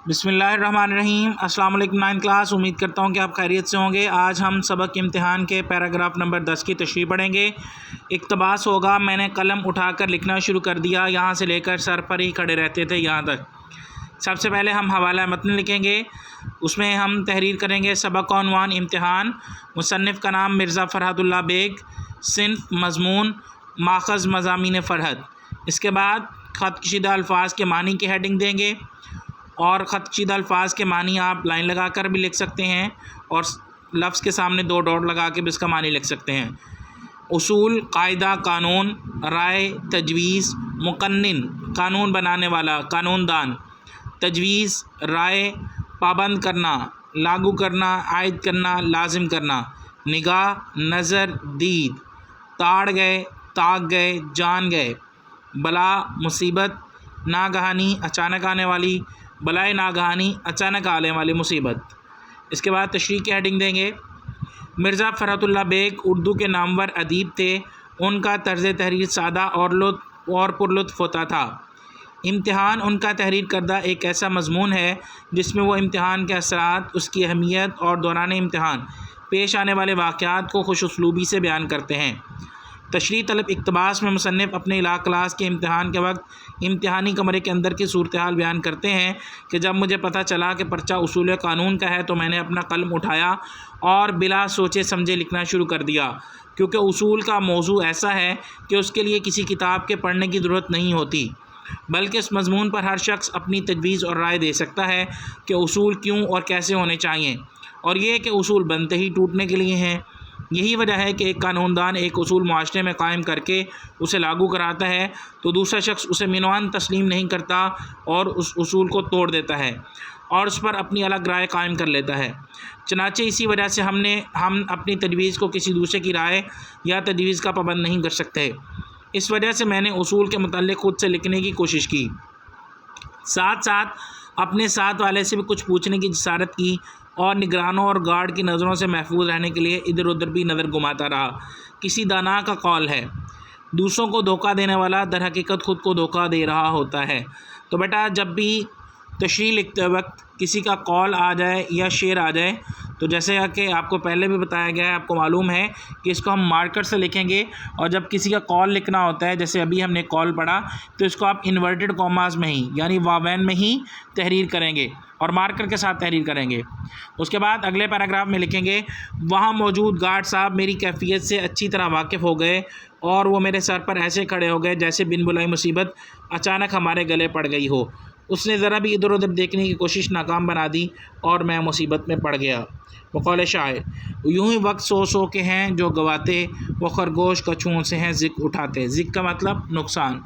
بسم اللہ الرحمن الرحیم۔ السلام علیکم 9 کلاس، امید کرتا ہوں کہ آپ خیریت سے ہوں گے۔ آج ہم سبق امتحان کے پیراگراف نمبر 10 کی تشریح پڑھیں گے۔ اقتباس ہوگا، میں نے قلم اٹھا کر لکھنا شروع کر دیا، یہاں سے لے کر سر پر ہی کھڑے رہتے تھے یہاں تک۔ سب سے پہلے ہم حوالہ متن لکھیں گے، اس میں ہم تحریر کریں گے سبق کا عنوان امتحان، مصنف کا نام مرزا فرحت اللہ بیگ، صنف مضمون ماخذ مضامین فرحت۔ اس کے بعد خط کشیدہ الفاظ کے معنی کی ہیڈنگ دیں گے، اور خط کشیدہ الفاظ کے معنی آپ لائن لگا کر بھی لکھ سکتے ہیں اور لفظ کے سامنے 2 ڈاٹ لگا کے بھی اس کا معنی لکھ سکتے ہیں۔ اصول، قاعدہ، قانون، رائے، تجویز، مقنن قانون بنانے والا، قانون دان، تجویز رائے، پابند کرنا، لاگو کرنا، عائد کرنا، لازم کرنا، نگاہ، نظر، دید، تاڑ گئے، تاک گئے، جان گئے، بلا مصیبت، ناگہانی اچانک آنے والی، بلائے ناگہانی اچانک آنے والی مصیبت۔ اس کے بعد تشریح کی ہیڈنگ دیں گے، مرزا فرحت اللہ بیگ اردو کے نامور ادیب تھے، ان کا طرز تحریر سادہ اور پرلطف ہوتا تھا۔ امتحان ان کا تحریر کردہ ایک ایسا مضمون ہے جس میں وہ امتحان کے اثرات، اس کی اہمیت اور دوران امتحان پیش آنے والے واقعات کو خوش اسلوبی سے بیان کرتے ہیں۔ تشریح طلب اقتباس میں مصنف اپنے کلاس کے امتحان کے وقت امتحانی کمرے کے اندر کی صورتحال بیان کرتے ہیں کہ جب مجھے پتہ چلا کہ پرچہ اصول قانون کا ہے تو میں نے اپنا قلم اٹھایا اور بلا سوچے سمجھے لکھنا شروع کر دیا، کیونکہ اصول کا موضوع ایسا ہے کہ اس کے لیے کسی کتاب کے پڑھنے کی ضرورت نہیں ہوتی، بلکہ اس مضمون پر ہر شخص اپنی تجویز اور رائے دے سکتا ہے کہ اصول کیوں اور کیسے ہونے چاہئیں، اور یہ کہ اصول بنتے ہی ٹوٹنے کے لیے ہیں۔ یہی وجہ ہے کہ ایک قانون دان ایک اصول معاشرے میں قائم کر کے اسے لاگو کراتا ہے تو دوسرا شخص اسے مینوان تسلیم نہیں کرتا اور اس اصول کو توڑ دیتا ہے اور اس پر اپنی الگ رائے قائم کر لیتا ہے۔ چنانچہ اسی وجہ سے ہم اپنی تجویز کو کسی دوسرے کی رائے یا تجویز کا پابند نہیں کر سکتے۔ اس وجہ سے میں نے اصول کے متعلق خود سے لکھنے کی کوشش کی، ساتھ ساتھ اپنے ساتھ والے سے بھی کچھ پوچھنے کی جسارت کی، اور نگرانوں اور گارڈ کی نظروں سے محفوظ رہنے کے لیے ادھر ادھر بھی نظر گھماتا رہا۔ کسی دانا کا قول ہے، دوسروں کو دھوکہ دینے والا در حقیقت خود کو دھوکہ دے رہا ہوتا ہے۔ تو بیٹا جب بھی تشریح لکھتے وقت کسی کا قول آ جائے یا شعر آ جائے تو جیسے کہ آپ کو پہلے بھی بتایا گیا ہے، آپ کو معلوم ہے کہ اس کو ہم مارکر سے لکھیں گے، اور جب کسی کا قول لکھنا ہوتا ہے جیسے ابھی ہم نے قول پڑھا تو اس کو آپ انورٹڈ کاماز میں ہی یعنی واوین میں ہی تحریر کریں گے اور مارکر کے ساتھ تحریر کریں گے۔ اس کے بعد اگلے پیراگراف میں لکھیں گے، وہاں موجود گارڈ صاحب میری کیفیت سے اچھی طرح واقف ہو گئے اور وہ میرے سر پر ایسے کھڑے ہو گئے جیسے بن بلائی مصیبت اچانک ہمارے گلے پڑ گئی ہو۔ اس نے ذرا بھی ادھر ادھر دیکھنے کی کوشش ناکام بنا دی اور میں مصیبت میں پڑ گیا۔ بقول شاعر، یوں ہی وقت سو کے ہیں جو گواتے، وہ خرگوش کچھوؤں سے ہیں ذک اٹھاتے۔ ذک کا مطلب نقصان۔